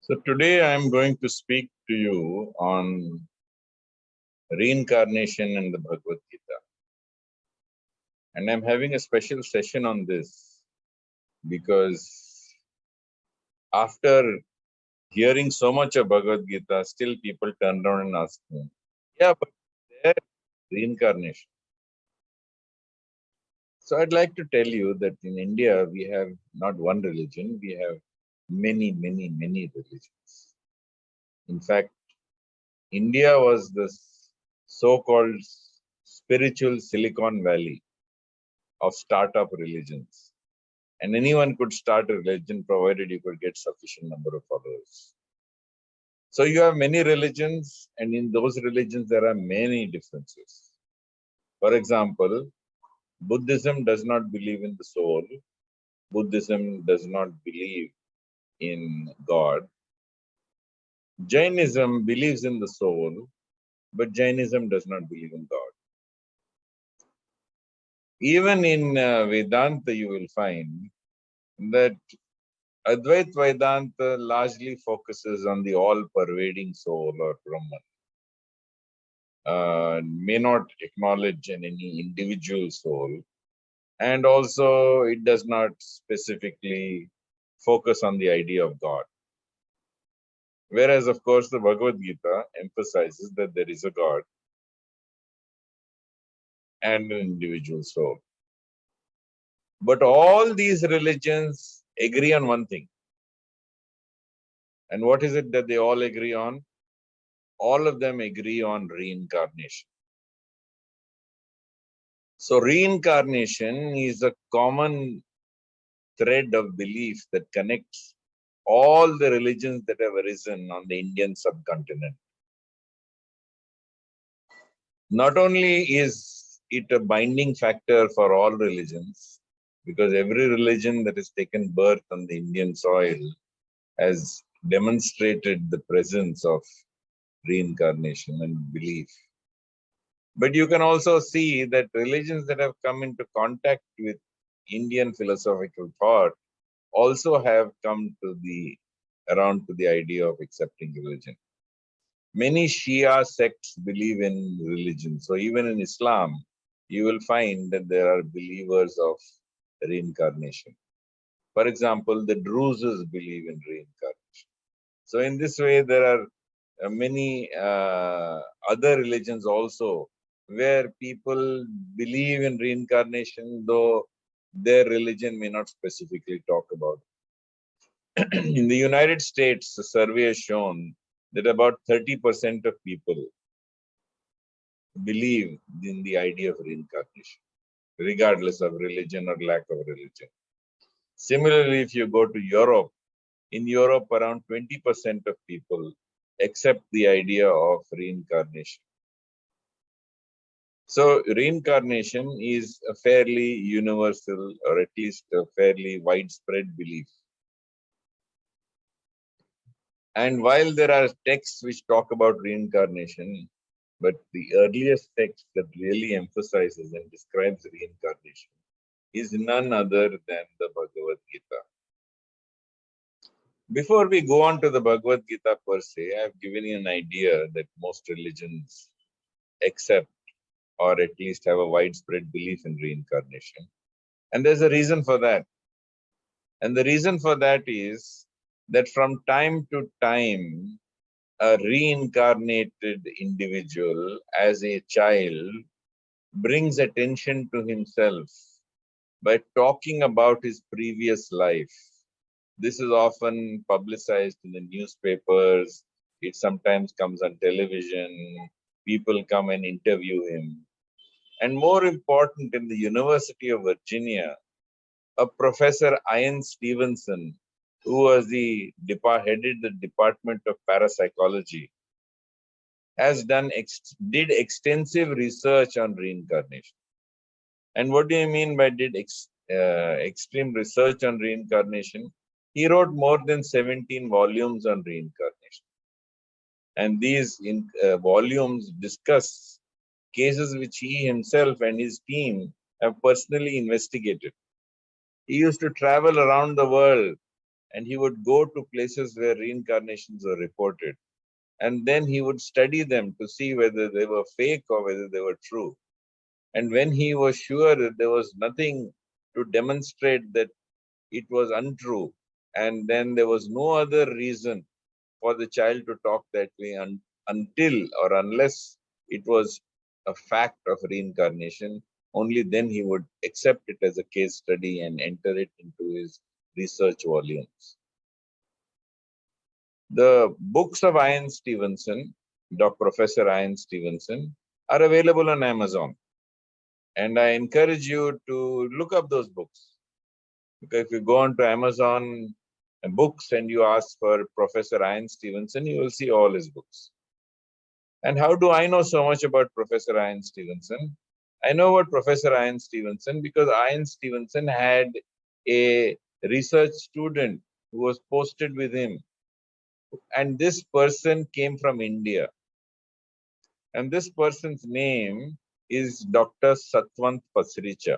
So today I am going to speak to you on reincarnation and the Bhagavad Gita. And I'm having a special session on this because after hearing so much of Bhagavad Gita, still people turn around and ask me, yeah, but there reincarnation. So I'd like to tell you that in India, we have not one religion, we have many religions. In fact, India was the so-called spiritual Silicon Valley of startup religions. And anyone could start a religion provided you could get sufficient number of followers. So you have many religions, and in those religions there are many differences. For example, Buddhism does not believe in the soul. Buddhism does not believe in God. Jainism believes in the soul, but Jainism does not believe in God. Even in Vedanta, you will find that Advait Vedanta largely focuses on the all-pervading soul or Brahman, may not acknowledge any individual soul, and also it does not specifically focus on the idea of God. Whereas, of course, the Bhagavad Gita emphasizes that there is a God and an individual soul. But all these religions agree on one thing. And what is it that they all agree on? All of them agree on reincarnation. So reincarnation is a common thread of belief that connects all the religions that have arisen on the Indian subcontinent. Not only is it a binding factor for all religions, because every religion that has taken birth on the Indian soil has demonstrated the presence of reincarnation and belief. But you can also see that religions that have come into contact with Indian philosophical thought also have come to around to the idea of accepting religion. Many Shia sects believe in religion. So even in Islam, you will find that there are believers of reincarnation. For example, the Druzes believe in reincarnation. So in this way, there are many other religions also where people believe in reincarnation, though their religion may not specifically talk about it. In the United States, a survey has shown that about 30% of people believe in the idea of reincarnation, regardless of religion or lack of religion. Similarly, if you go to Europe, in Europe, around 20% of people accept the idea of reincarnation. So reincarnation is a fairly universal, or at least a fairly widespread belief. And while there are texts which talk about reincarnation, but the earliest text that really emphasizes and describes reincarnation is none other than the Bhagavad Gita. Before we go on to the Bhagavad Gita per se, I have given you an idea that most religions accept or at least have a widespread belief in reincarnation. And there's a reason for that. And the reason for that is that from time to time, a reincarnated individual as a child brings attention to himself by talking about his previous life. This is often publicized in the newspapers. It sometimes comes on television. People come and interview him. And more important, in the University of Virginia, a professor, Ian Stevenson, who was headed the Department of Parapsychology, did extensive research on reincarnation. And what do you mean by extreme research on reincarnation? He wrote more than 17 volumes on reincarnation. And these volumes discuss cases which he himself and his team have personally investigated. He used to travel around the world and he would go to places where reincarnations were reported. And then he would study them to see whether they were fake or whether they were true. And when he was sure that there was nothing to demonstrate that it was untrue, and then there was no other reason for the child to talk that way until or unless it was a fact of reincarnation, only then he would accept it as a case study and enter it into his research volumes. The books of Ian Stevenson, Professor Ian Stevenson, are available on Amazon. And I encourage you to look up those books. Because if you go onto Amazon books and you ask for Professor Ian Stevenson, you will see all his books. And how do I know so much about Professor Ian Stevenson? I know about Professor Ian Stevenson because Ian Stevenson had a research student who was posted with him. And this person came from India. And this person's name is Dr. Satwant Pasricha.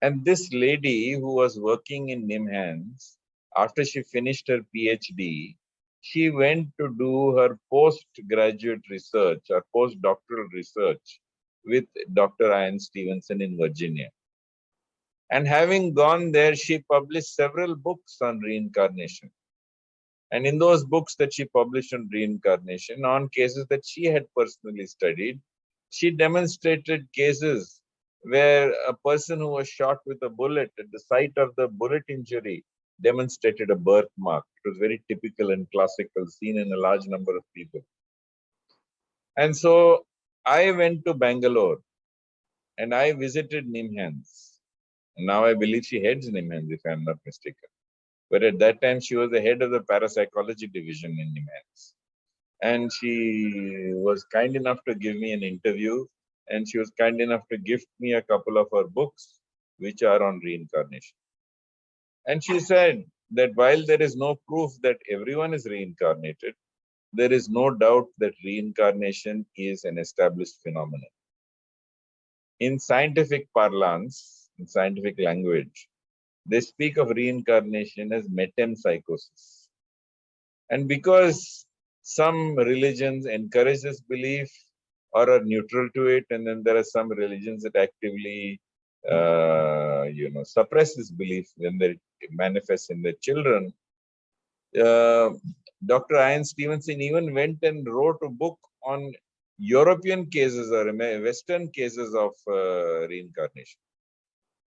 And this lady who was working in NIMHANS, after she finished her PhD, she went to do her postgraduate research or postdoctoral research with Dr. Ian Stevenson in Virginia. And having gone there, she published several books on reincarnation. And in those books that she published on reincarnation, on cases that she had personally studied, she demonstrated cases where a person who was shot with a bullet at the site of the bullet injury demonstrated a birthmark. It was very typical and classical, seen in a large number of people. And so I went to Bangalore and I visited NIMHANS. And now I believe she heads NIMHANS, if I'm not mistaken. But at that time, she was the head of the parapsychology division in NIMHANS. And she was kind enough to give me an interview, and she was kind enough to gift me a couple of her books, which are on reincarnation. And she said that while there is no proof that everyone is reincarnated, there is no doubt that reincarnation is an established phenomenon. In scientific parlance, in scientific language, they speak of reincarnation as metempsychosis. And because some religions encourage this belief or are neutral to it, and then there are some religions that actively, suppress this belief when they manifest in their children. Dr. Ian Stevenson even went and wrote a book on European cases or Western cases of reincarnation.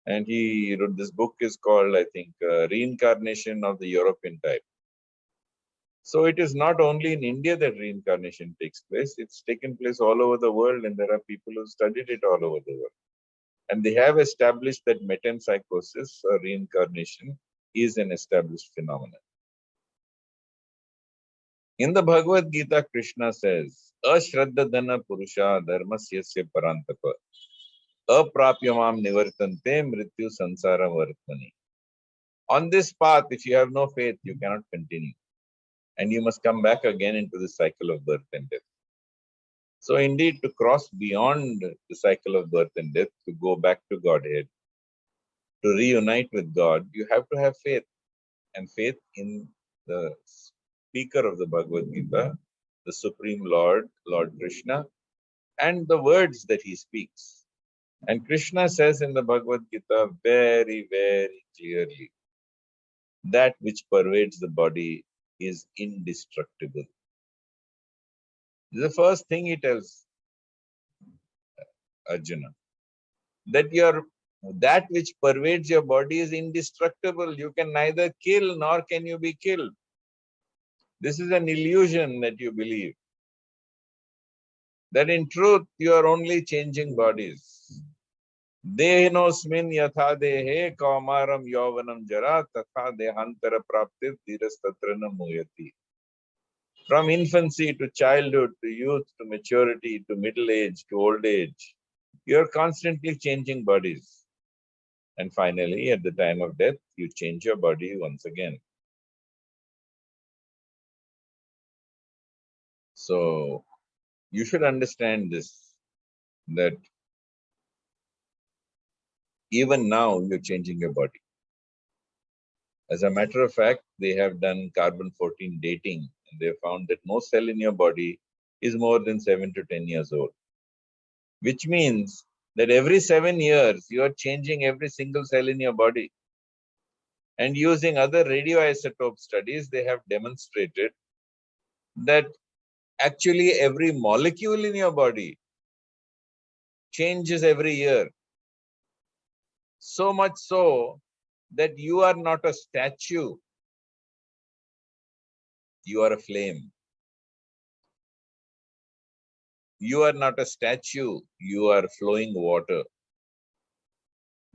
And he wrote, this book is called, I think, Reincarnation of the European Type. So it is not only in India that reincarnation takes place, it's taken place all over the world, and there are people who studied it all over the world. And they have established that metempsychosis or reincarnation is an established phenomenon. In the Bhagavad Gita, Krishna says, Ashraddhadana Purusha Dharmasyasya Parantapa Aprapyamam Nivartante Mrityu Sansara Vartmani. On this path, if you have no faith, you cannot continue. And you must come back again into the cycle of birth and death. So indeed, to cross beyond the cycle of birth and death, to go back to Godhead, to reunite with God, you have to have faith. And faith in the speaker of the Bhagavad Gita, the Supreme Lord, Lord Krishna, and the words that he speaks. And Krishna says in the Bhagavad Gita very, very clearly, that which pervades the body is indestructible. This is the first thing he tells Arjuna. That that which pervades your body is indestructible. You can neither kill nor can you be killed. This is an illusion that you believe. That in truth, you are only changing bodies. Dehinosmin yatha dehe kaumaram yauvanam jara tatha dehantara praptir dhirastatrana muyati. From infancy to childhood, to youth, to maturity, to middle age, to old age, you are constantly changing bodies. And finally, at the time of death, you change your body once again. So, you should understand this, that even now you're changing your body. As a matter of fact, they have done carbon-14 dating, and they have found that no cell in your body is more than 7 to 10 years old, which means that every 7 years, you are changing every single cell in your body. And using other radioisotope studies, they have demonstrated that actually every molecule in your body changes every year. So much so that you are not a statue, you are a flame. You are not a statue, you are flowing water.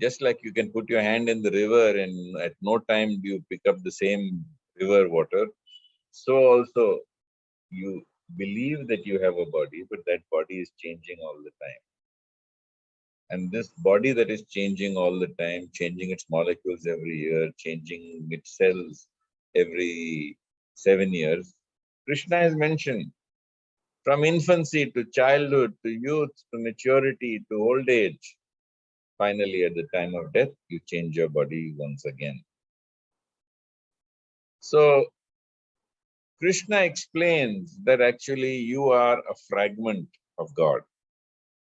Just like you can put your hand in the river and at no time do you pick up the same river water, so also you believe that you have a body, but that body is changing all the time. And this body that is changing all the time, changing its molecules every year, changing its cells every 7 years, Krishna has mentioned from infancy to childhood to youth to maturity to old age. Finally, at the time of death, you change your body once again. So, Krishna explains that actually you are a fragment of God.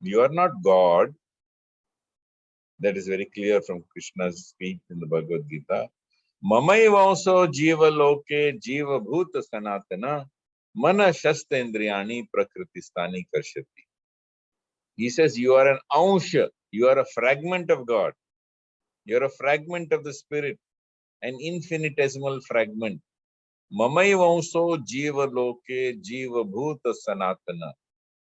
You are not God. That is very clear from Krishna's speech in the Bhagavad Gita. Mamai vanso jiva loke jiva bhuta sanatana mana shasta indriyani prakritistani karshati. He says you are an ansha, you are a fragment of God. You are a fragment of the Spirit, an infinitesimal fragment. Mamai vanso jiva loke jiva bhuta sanatana.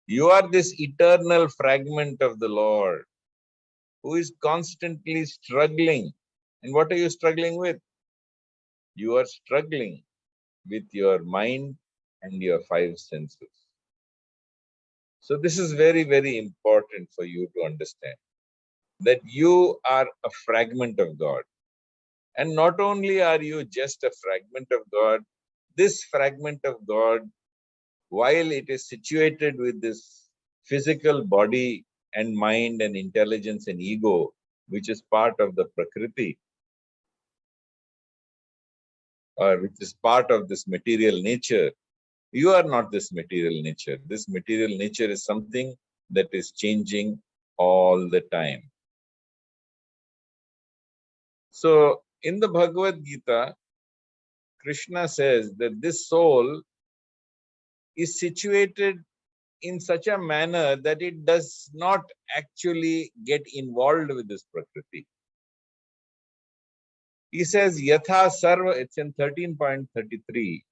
You are this eternal fragment of the Lord who is constantly struggling. And what are you struggling with? You are struggling with your mind and your five senses. So this is very, very important for you to understand that you are a fragment of God. And not only are you just a fragment of God, this fragment of God, while it is situated with this physical body and mind and intelligence and ego, which is part of the Prakriti, or which is part of this material nature, you are not this material nature. This material nature is something that is changing all the time. So, in the Bhagavad Gita, Krishna says that this soul is situated in such a manner that it does not actually get involved with this Prakriti. He says, Yatha Sarva, it's in 13.33.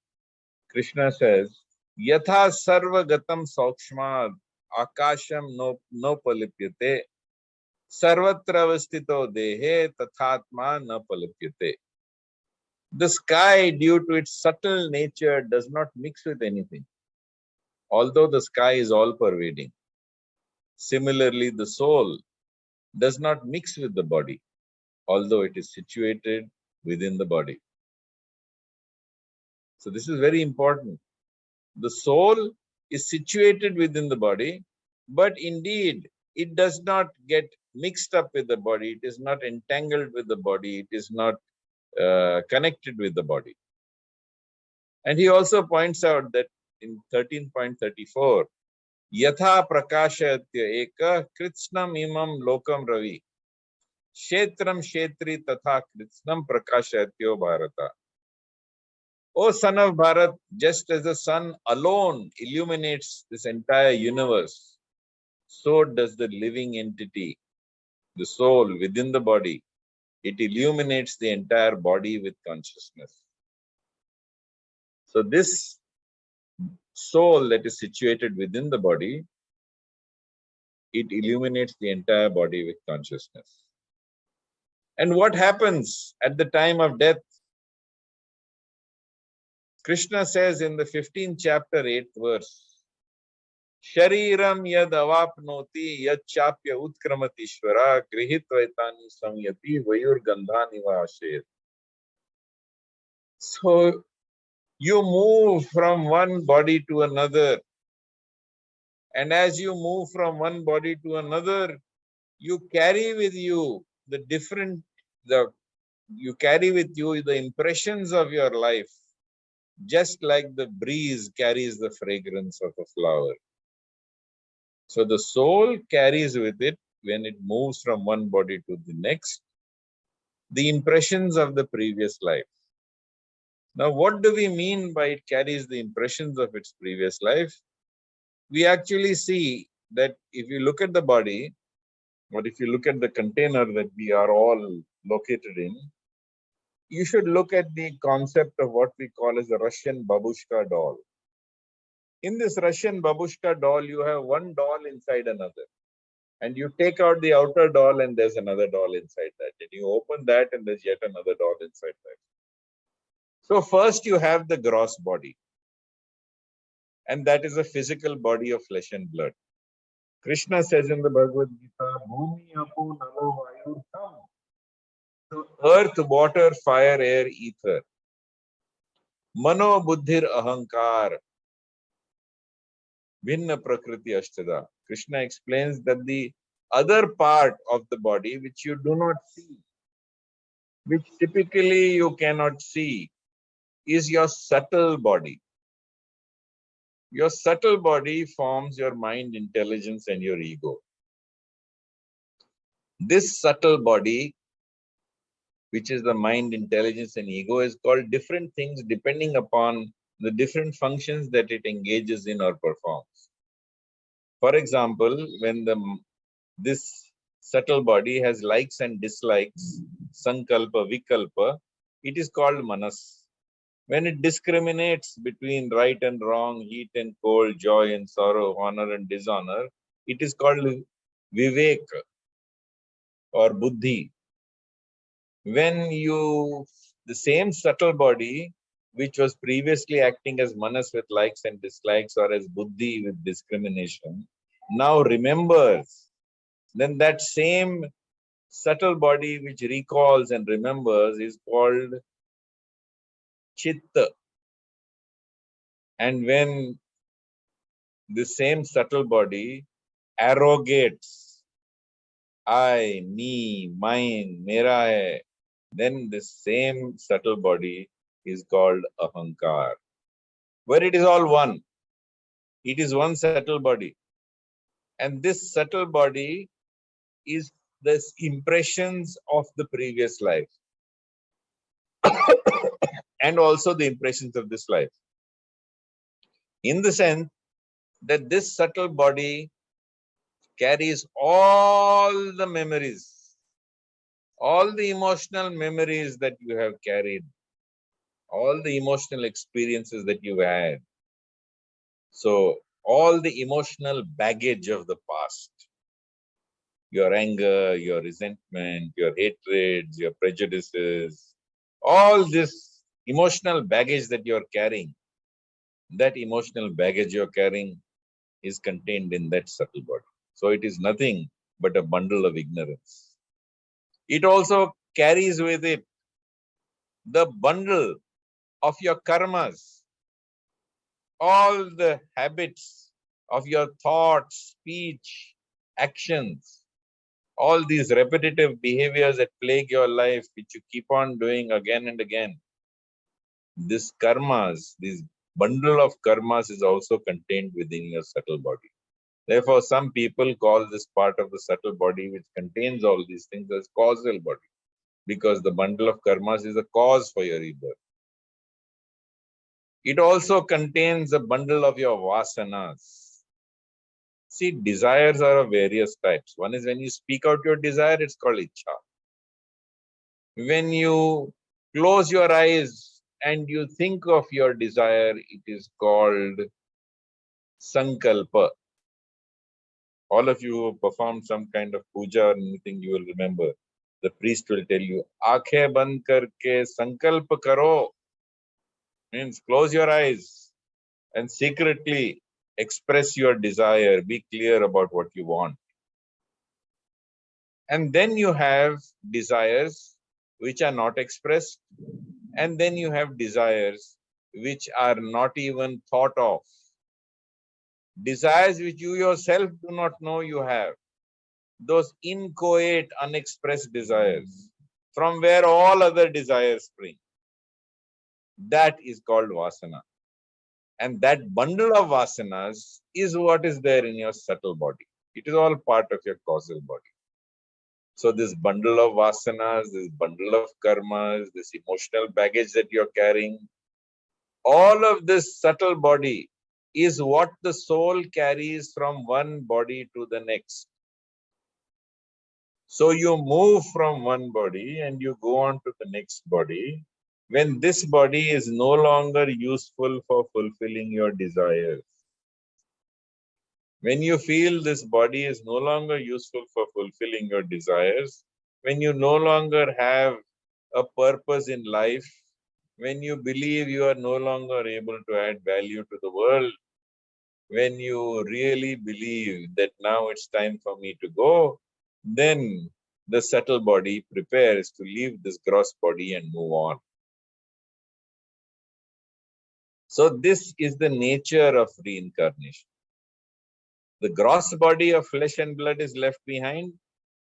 Krishna says, Yatha Sarva Gatam Saukshmad Akasham no palipyate Sarvatra avastito dehe tathatma na palipyate. The sky, due to its subtle nature, does not mix with anything, although the sky is all pervading. Similarly, the soul does not mix with the body, although it is situated within the body. So this is very important. The soul is situated within the body, but indeed it does not get mixed up with the body. It is not entangled with the body. It is not connected with the body. And he also points out that in 13.34, Yatha prakashayatya eka kritsnam imam lokam ravi Kshetram Kshetri Tatha Kritsnam Prakashayatyo Bharata. O son of Bharat, just as the sun alone illuminates this entire universe, so does the living entity, the soul within the body. It illuminates the entire body with consciousness. So this soul that is situated within the body, it illuminates the entire body with consciousness. And what happens at the time of death? Krishna says in the 15th chapter, 8th verse, Shariram yad avapnoti yad chapya utkramatishvara grihitvaitani samyati vayur gandhani vashet. So you move from one body to another. And as you move from one body to another, you carry with you the you carry with you the impressions of your life, just like the breeze carries the fragrance of a flower. So the soul carries with it, when it moves from one body to the next, the impressions of the previous life. Now, what do we mean by it carries the impressions of its previous life? We actually see that if you look at the body, or if you look at the container that we are all located in, you should look at the concept of what we call as the Russian babushka doll. In this Russian babushka doll, you have one doll inside another. And you take out the outer doll and there's another doll inside that. And you open that and there's yet another doll inside that. So first you have the gross body. And that is a physical body of flesh and blood. Krishna says in the Bhagavad Gita, Bhumi apu nalo vayu tham. So earth, water, fire, air, ether. Mano buddhir ahankar. Vinna prakriti ashtada. Krishna explains that the other part of the body which you do not see, which typically you cannot see, is your subtle body. Your subtle body forms your mind, intelligence, and your ego. This subtle body, which is the mind, intelligence, and ego, is called different things depending upon the different functions that it engages in or performs. For example, when this subtle body has likes and dislikes, sankalpa, vikalpa, it is called manas. When it discriminates between right and wrong, heat and cold, joy and sorrow, honor and dishonor, it is called vivek or buddhi. When the same subtle body, which was previously acting as manas with likes and dislikes or as buddhi with discrimination, now remembers, then that same subtle body which recalls and remembers is called chitta. And when the same subtle body arrogates, I, me, mine, mera hai, then the same subtle body is called ahankar, where it is all one. It is one subtle body. And this subtle body is the impressions of the previous life and also the impressions of this life. In the sense that this subtle body carries all the memories, all the emotional memories that you have carried, all the emotional experiences that you had. So all the emotional baggage of the past, your anger, your resentment, your hatreds, your prejudices, all this emotional baggage that you're carrying, that emotional baggage you're carrying is contained in that subtle body. So it is nothing but a bundle of ignorance. It also carries with it the bundle of your karmas, all the habits of your thoughts, speech, actions, all these repetitive behaviors that plague your life, which you keep on doing again and again. This karmas, this bundle of karmas is also contained within your subtle body. Therefore, some people call this part of the subtle body which contains all these things as causal body, because the bundle of karmas is a cause for your rebirth. It also contains a bundle of your vasanas. See, desires are of various types. One is when you speak out your desire, it's called ichha. When you close your eyes and you think of your desire, it is called sankalpa. All of you who have performed some kind of puja or anything, you will remember. The priest will tell you, Aakhe band karke sankalpa karo. Means close your eyes and secretly express your desire. Be clear about what you want. And then you have desires which are not expressed. And then you have desires which are not even thought of. Desires which you yourself do not know you have. Those inchoate, unexpressed desires. from where all other desires spring. That is called vasana. And that bundle of vasanas is what is there in your subtle body. It is all part of your causal body. So this bundle of vasanas, this bundle of karmas, this emotional baggage that you're carrying, all of this subtle body is what the soul carries from one body to the next. So you move from one body and you go on to the next body when this body is no longer useful for fulfilling your desires. When you feel this body is no longer useful for fulfilling your desires, when you no longer have a purpose in life, when you believe you are no longer able to add value to the world, when you really believe that now it's time for me to go, then the subtle body prepares to leave this gross body and move on. So this is the nature of reincarnation. The gross body of flesh and blood is left behind,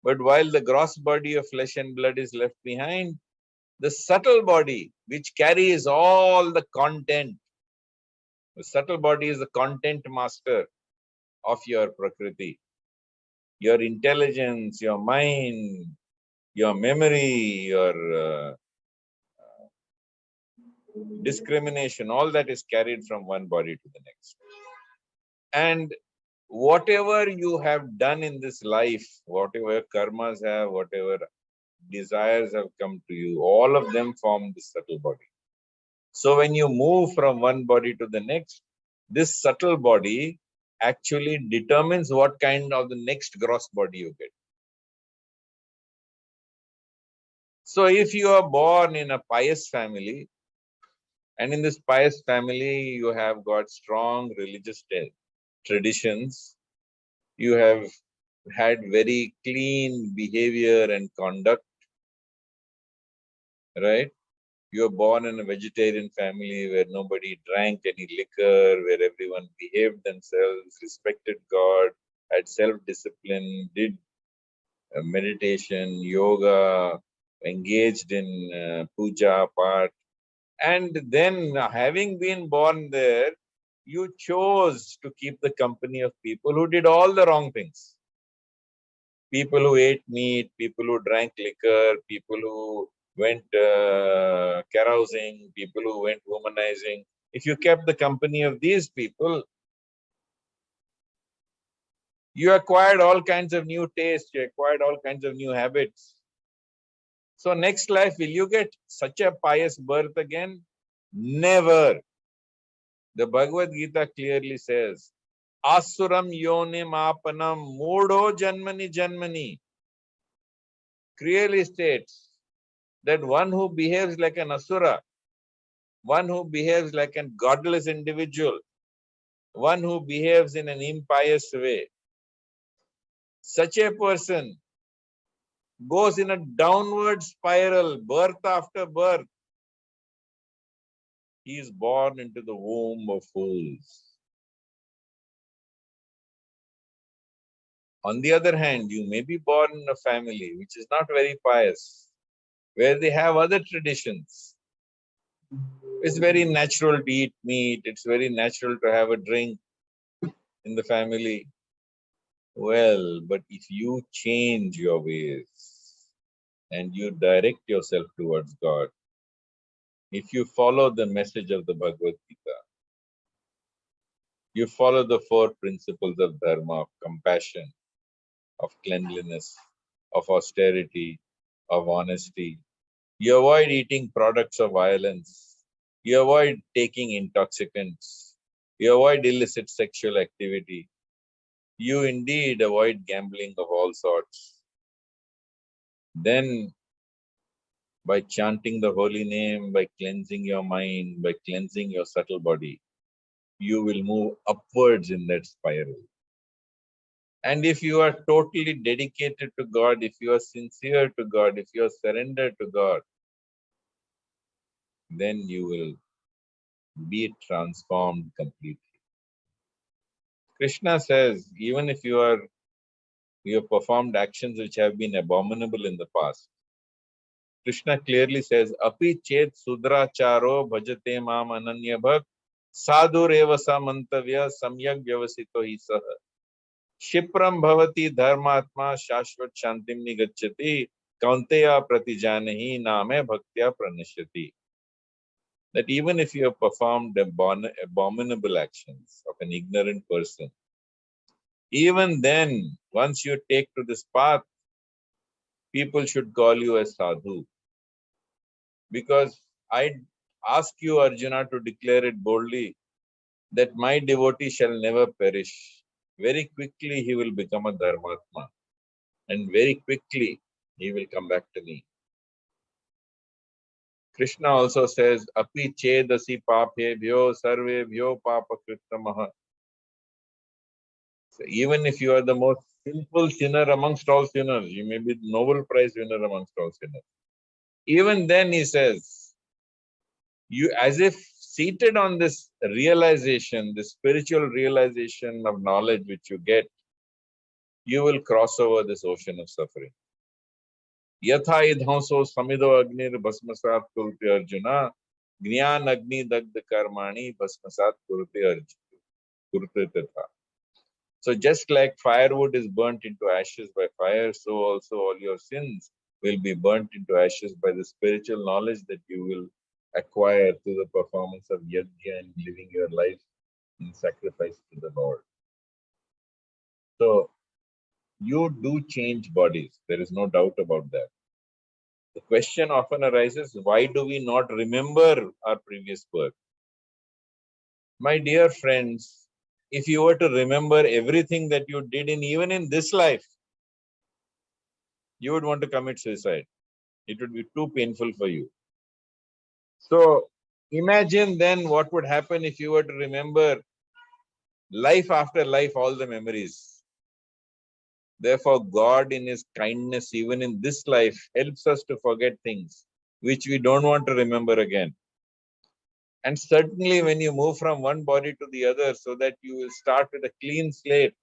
but while the gross body of flesh and blood is left behind, the subtle body, which carries all the content, the subtle body is the content master of your prakriti. Your intelligence, your mind, your memory, your discrimination, all that is carried from one body to the next. And whatever you have done in this life, whatever karmas have, whatever desires have come to you, all of them form this subtle body. So when you move from one body to the next, this subtle body actually determines what kind of the next gross body you get. So if you are born in a pious family, and in this pious family you have got strong religious traditions, you have had very clean behavior and conduct, right? You are born in a vegetarian family where nobody drank any liquor, where everyone behaved themselves, respected God, had self-discipline, did meditation, yoga, engaged in puja, part. And then, having been born there, you chose to keep the company of people who did all the wrong things. People who ate meat, people who drank liquor, people who went carousing, people who went womanizing. If you kept the company of these people, you acquired all kinds of new tastes, you acquired all kinds of new habits. So next life, will you get such a pious birth again? Never. The Bhagavad Gita clearly says, Asuram yonim apanam mudo janmani janmani. Clearly states that one who behaves like an asura, one who behaves like a godless individual, one who behaves in an impious way, such a person goes in a downward spiral, birth after birth. He is born into the womb of fools. On the other hand, you may be born in a family which is not very pious, where they have other traditions. It's very natural to eat meat. It's very natural to have a drink in the family. Well, but if you change your ways and you direct yourself towards God, if you follow the message of the Bhagavad Gita, you follow the four principles of dharma, of compassion, of cleanliness, of austerity, of honesty. You avoid eating products of violence. You avoid taking intoxicants. You avoid illicit sexual activity. You indeed avoid gambling of all sorts. Then, by chanting the holy name, by cleansing your mind, by cleansing your subtle body, you will move upwards in that spiral. And if you are totally dedicated to God, if you are sincere to God, if you are surrendered to God, then you will be transformed completely. Krishna says, even if you have performed actions which have been abominable in the past, Krishna clearly says, Api chet sudracharo bhajate mam ananya bhak sadhur eva samantavya samyak vyavasito hi sah. Shipram bhavati dharmatma shashvat shantim nigacchati kaunteya pratijanahi name bhaktya pranashyati. That even if you have performed abominable actions of an ignorant person, even then, once you take to this path, people should call you a sadhu. Because I ask you, Arjuna, to declare it boldly that my devotee shall never perish. Very quickly he will become a Dharmatma. And very quickly he will come back to me. Krishna also says, Api chedasi papebhyo sarvebhyo papakritamaha. So even if you are the most sinful sinner amongst all sinners, you may be the Nobel Prize winner amongst all sinners. Even then, he says, you as if seated on this realization, this spiritual realization of knowledge which you get, you will cross over this ocean of suffering. Yatha idhanso samido agnir bhasmasat kurute arjuna, gnyan agni dagda karmani bhasmasat kurute tatha. So just like firewood is burnt into ashes by fire, so also all your sins will be burnt into ashes by the spiritual knowledge that you will acquire through the performance of yajna and living your life in sacrifice to the Lord. So you do change bodies. There is no doubt about that. The question often arises, why do we not remember our previous birth? My dear friends, if you were to remember everything that you did even in this life, you would want to commit suicide. It would be too painful for you. So imagine then what would happen if you were to remember life after life, all the memories. Therefore, God in His kindness, even in this life, helps us to forget things which we don't want to remember again. And certainly when you move from one body to the other, so that you will start with a clean slate,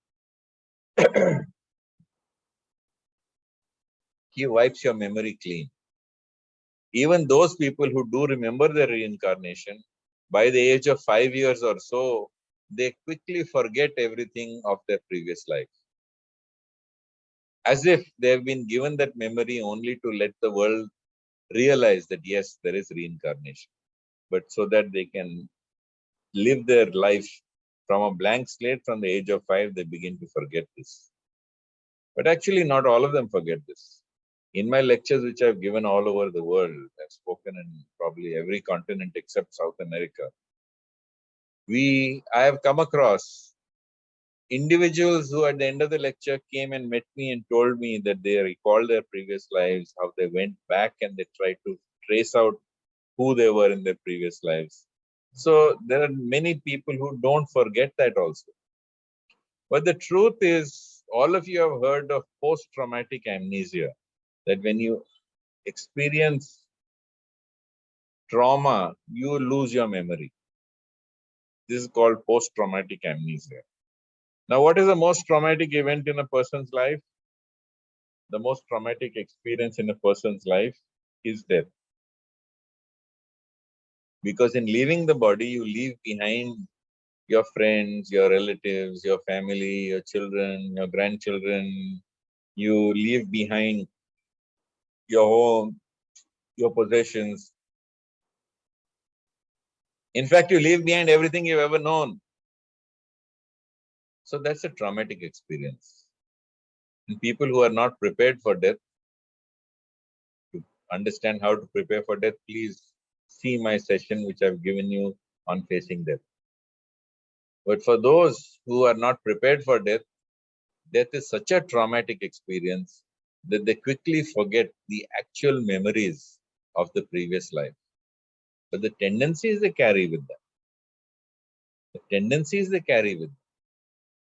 He wipes your memory clean. Even those people who do remember their reincarnation, by the age of 5 years or so, they quickly forget everything of their previous life. As if they have been given that memory only to let the world realize that yes, there is reincarnation. But so that they can live their life from a blank slate from the age of 5, they begin to forget this. But actually, not all of them forget this. In my lectures, which I've given all over the world, I've spoken in probably every continent except South America. I have come across individuals who at the end of the lecture came and met me and told me that they recalled their previous lives, how they went back and they tried to trace out who they were in their previous lives. So there are many people who don't forget that also. But the truth is, all of you have heard of post-traumatic amnesia, that when you experience trauma, you lose your memory. This is called post-traumatic amnesia. Now, what is the most traumatic event in a person's life? The most traumatic experience in a person's life is death. Because in leaving the body, you leave behind your friends, your relatives, your family, your children, your grandchildren. You leave behind your home, your possessions. In fact, you leave behind everything you've ever known. So that's a traumatic experience. And people who are not prepared for death, to understand how to prepare for death, please see my session which I've given you on facing death. But for those who are not prepared for death, death is such a traumatic experience that they quickly forget the actual memories of the previous life. But the tendencies they carry with them. The tendencies they carry with them.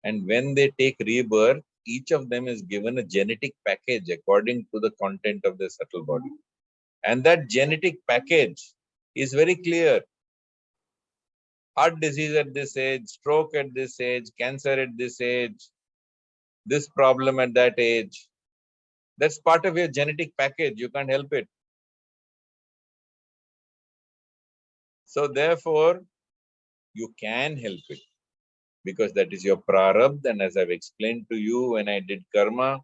And when they take rebirth, each of them is given a genetic package according to the content of their subtle body. And that genetic package is very clear. Heart disease at this age, stroke at this age, cancer at this age, this problem at that age. That's part of your genetic package. You can't help it. So therefore, you can help it because that is your prarabdha. And as I've explained to you when I did karma,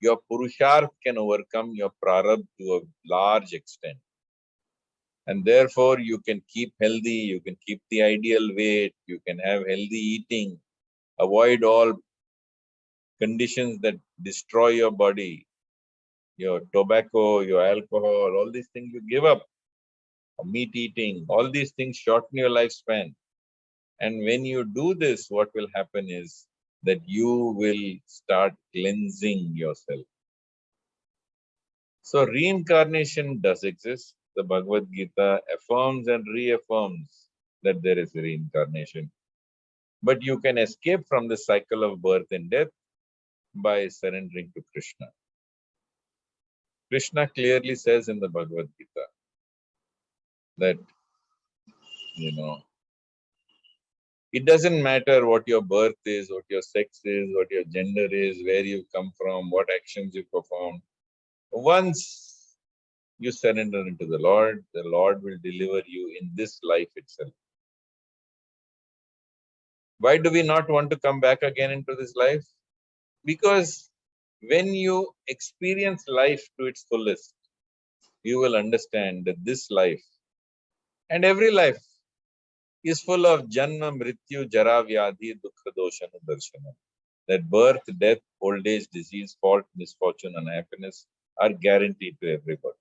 your purusharth can overcome your prarabdha to a large extent. And therefore, you can keep healthy, you can keep the ideal weight, you can have healthy eating, avoid all conditions that destroy your body, your tobacco, your alcohol, all these things you give up, meat eating, all these things shorten your lifespan. And when you do this, what will happen is that you will start cleansing yourself. So reincarnation does exist. The Bhagavad Gita affirms and reaffirms that there is reincarnation. But you can escape from the cycle of birth and death by surrendering to Krishna. Krishna clearly says in the Bhagavad Gita that, it doesn't matter what your birth is, what your sex is, what your gender is, where you come from, what actions you perform. Once you surrender into the Lord will deliver you in this life itself. Why do we not want to come back again into this life? Because when you experience life to its fullest, you will understand that this life and every life is full of janma, mrityu, jara, vyadhi, dukkha, dosha, darshana. That birth, death, old age, disease, fault, misfortune, and happiness are guaranteed to everybody.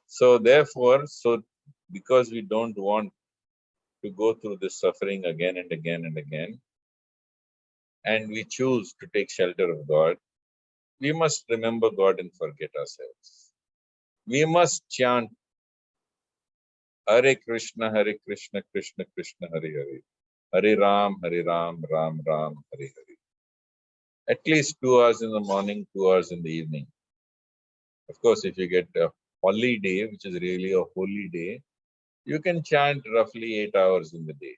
So therefore, because we don't want to go through this suffering again and again and again, and we choose to take shelter of God, we must remember God and forget ourselves. We must chant Hare Krishna, Krishna Krishna, Hare Hare. Hare Ram, Ram Ram, Hare Hare. At least 2 hours in the morning, 2 hours in the evening. Of course, if you get a holiday, which is really a holy day, you can chant roughly 8 hours in the day.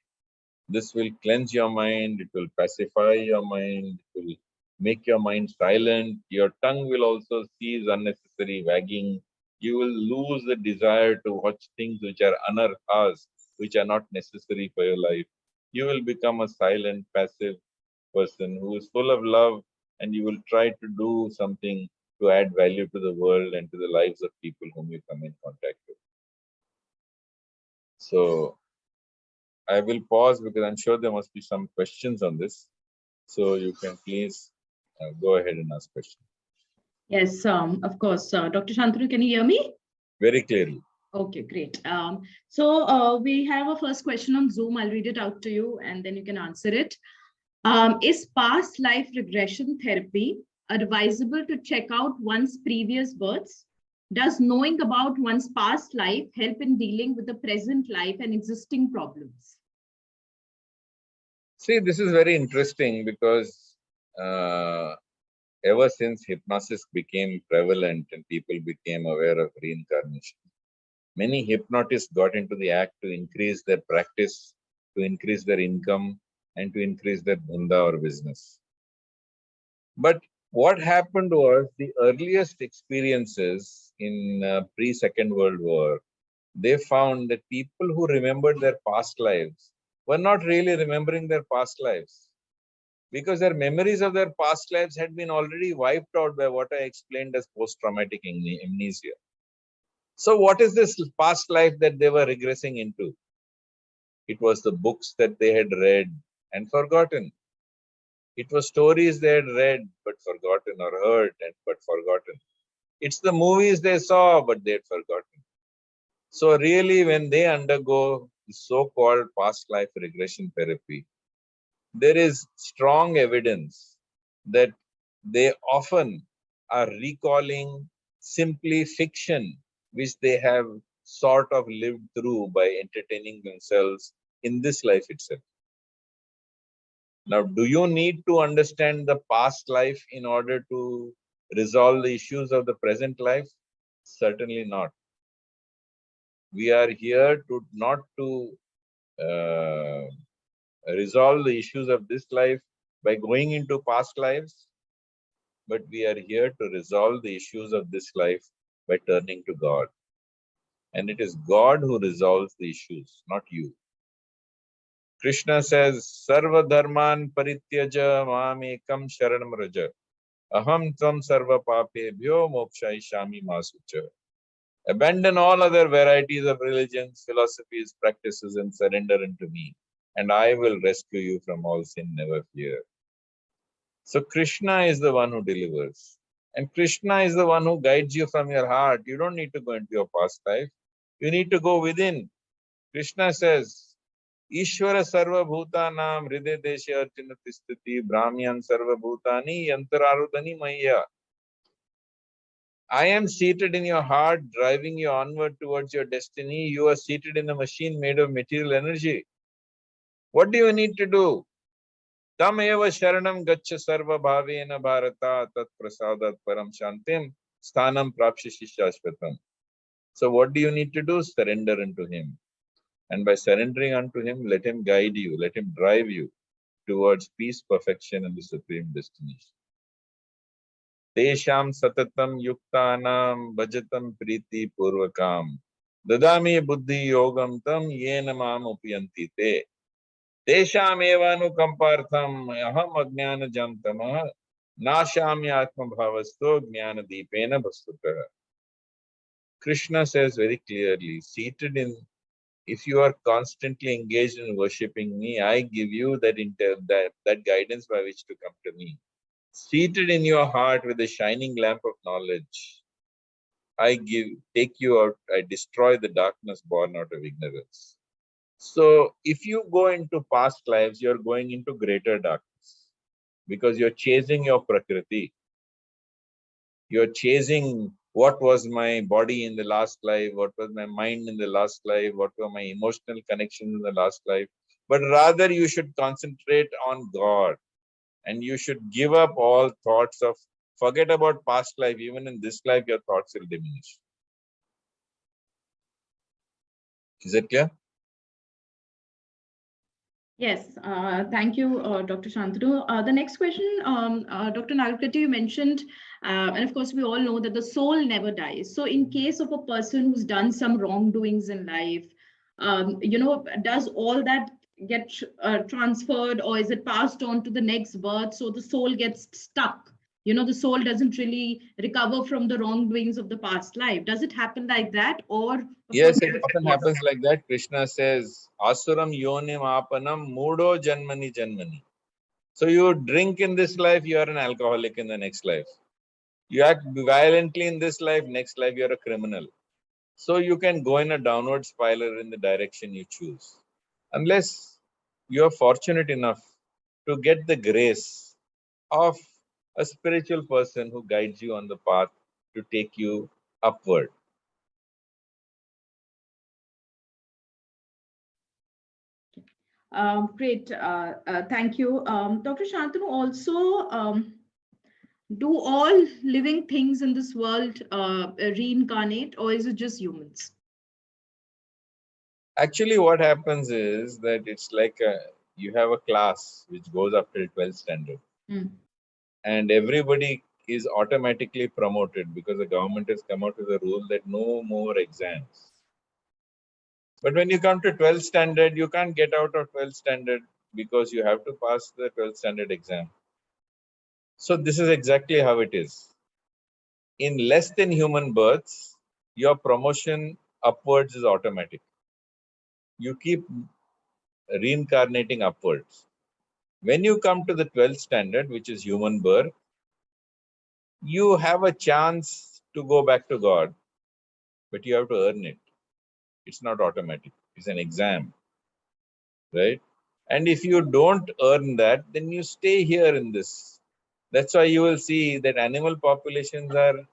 This will cleanse your mind, it will pacify your mind, it will make your mind silent. Your tongue will also cease unnecessary wagging. You will lose the desire to watch things which are anarthas, which are not necessary for your life. You will become a silent, passive person who is full of love, and you will try to do something to add value to the world and to the lives of people whom you come in contact with. So I will pause because I'm sure there must be some questions on this. So you can please go ahead and ask questions. Yes, of course. Dr. Shantanu, can you hear me? Very clearly. Okay, great. So we have a first question on Zoom. I'll read it out to you and then you can answer it. Is past life regression therapy advisable to check out one's previous births? Does knowing about one's past life help in dealing with the present life and existing problems? See, this is very interesting because ever since hypnosis became prevalent and people became aware of reincarnation, many hypnotists got into the act to increase their practice, to increase their income, and to increase their dhanda or business. But what happened was the earliest experiences in pre-Second World War, they found that people who remembered their past lives were not really remembering their past lives because their memories of their past lives had been already wiped out by what I explained as post-traumatic amnesia. So what is this past life that they were regressing into? It was the books that they had read and forgotten. It was stories they had read but forgotten, or heard but forgotten. It's the movies they saw but they had forgotten. So really, when they undergo the so-called past life regression therapy, there is strong evidence that they often are recalling simply fiction which they have sort of lived through by entertaining themselves in this life itself. Now, do you need to understand the past life in order to resolve the issues of the present life? Certainly not. We are here to not to resolve the issues of this life by going into past lives, but we are here to resolve the issues of this life by turning to God. And it is God who resolves the issues, not you. Krishna says, Sarva dharman parityaja mamekam sharanam raja. Aham tvam sarva papebhyo mokshayishami masucha. Abandon all other varieties of religions, philosophies, practices, and surrender unto me, and I will rescue you from all sin, never fear. So Krishna is the one who delivers. And Krishna is the one who guides you from your heart. You don't need to go into your past life. You need to go within. Krishna says, Ishvara sarva bhutanam hriday deshe arjuna tisthiti brahmyan sarva bhutani yantararudani maya. I am seated in your heart, driving you onward towards your destiny. You are seated in a machine made of material energy. What do you need to do? Tam eva sharanam gaccha sarva bhavena bharata tat prasadat param shantim sthanam prapshishi shashvatam. So what do you need to do? Surrender unto him. And by surrendering unto him, let him guide you, let him drive you towards peace, perfection, and the supreme destination. Tesham satatam yuktanam bhajatam priti purvakam dadami buddhi yogam tam yena mam upiyanti te. Tesham evanukampartham aham ajnana jamtama nashami atma bhavasto jnana deepena bhastuta. Krishna says very clearly, seated in, if you are constantly engaged in worshipping me, I give you that guidance by which to come to me. Seated in your heart with a shining lamp of knowledge, I take you out, I destroy the darkness born out of ignorance. So if you go into past lives, you're going into greater darkness because you're chasing your prakriti. You're chasing what was my body in the last life, what was my mind in the last life, what were my emotional connections in the last life. But rather you should concentrate on God and you should give up all thoughts of, forget about past life. Even in this life, your thoughts will diminish. Is it clear? Yes, thank you, Dr. Shantanu. The next question, Dr. Nagarkatti, you mentioned, and of course, we all know that the soul never dies. So, in case of a person who's done some wrongdoings in life, does all that get transferred, or is it passed on to the next birth? So the soul gets stuck. The soul doesn't really recover from the wrongdoings of the past life. Does it happen like that, or of Yes, course, it often happens like that. Krishna says, Asuram yonim apanam mudo janmani janmani. So you drink in this life, you are an alcoholic in the next life. You act violently in this life, next life you are a criminal. So you can go in a downward spiral in the direction you choose. Unless you are fortunate enough to get the grace of a spiritual person who guides you on the path to take you upward. Great. Thank you. Dr. Shantanu, also, do all living things in this world reincarnate, or is it just humans? Actually, what happens is that it's like you have a class which goes up till 12th standard. And everybody is automatically promoted because the government has come out with a rule that no more exams. But when you come to 12th standard, you can't get out of 12th standard because you have to pass the 12th standard exam. So this is exactly how it is. In less than human births, your promotion upwards is automatic. You keep reincarnating upwards. When you come to the 12th standard, which is human birth, you have a chance to go back to God, but you have to earn it. It's not automatic. It's an exam, right? And if you don't earn that, then you stay here in this. That's why you will see that animal populations are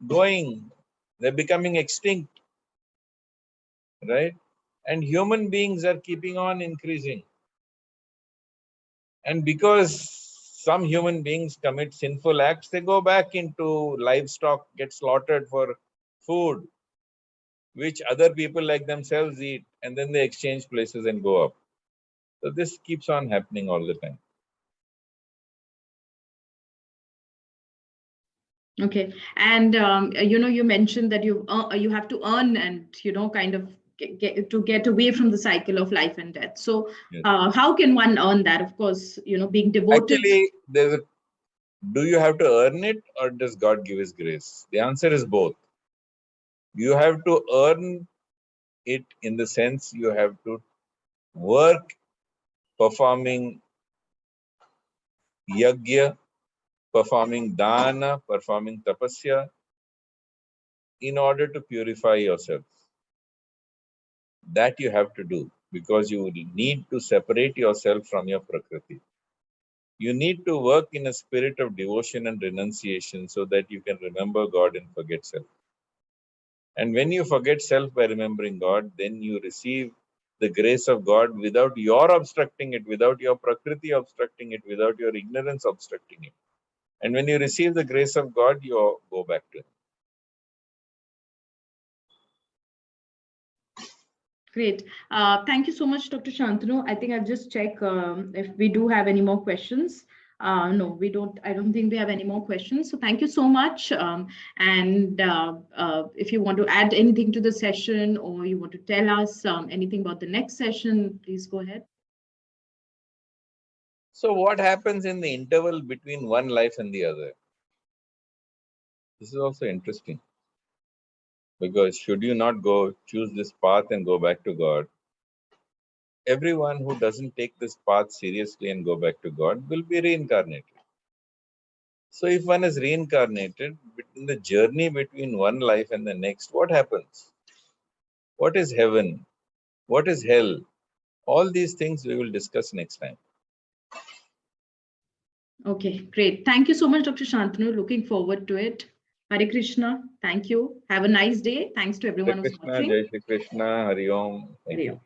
going, they're becoming extinct, right? And human beings are keeping on increasing. And because some human beings commit sinful acts, they go back into livestock, get slaughtered for food, which other people like themselves eat, and then they exchange places and go up. So this keeps on happening all the time. Okay. And, you mentioned that you have to earn and, kind of get away from the cycle of life and death. So Yes. how can one earn that? Of course, being devoted. Actually, do you have to earn it or does God give His grace? The answer is both. You have to earn it in the sense you have to work performing yajna, performing dana, performing tapasya in order to purify yourself. That you have to do because you will need to separate yourself from your prakriti. You need to work in a spirit of devotion and renunciation so that you can remember God and forget self. And when you forget self by remembering God, then you receive the grace of God without your obstructing it, without your prakriti obstructing it, without your ignorance obstructing it. And when you receive the grace of God, you go back to Him. Great. Thank you so much, Dr. Shantanu. I think I've just checked if we do have any more questions. No, we don't. I don't think we have any more questions. So thank you so much. And if you want to add anything to the session or you want to tell us anything about the next session, please go ahead. So what happens in the interval between one life and the other? This is also interesting. Because should you not choose this path and go back to God, everyone who doesn't take this path seriously and go back to God will be reincarnated. So if one is reincarnated, in the journey between one life and the next, what happens? What is heaven? What is hell? All these things we will discuss next time. Okay, great. Thank you so much, Dr. Shantanu. Looking forward to it. Hare Krishna. Thank you. Have a nice day. Thanks to everyone Hare who's Krishna, watching. Jai Shri Krishna, Hari Om. Thank Hare you. Om.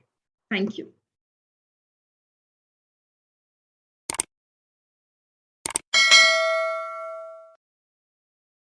Thank you.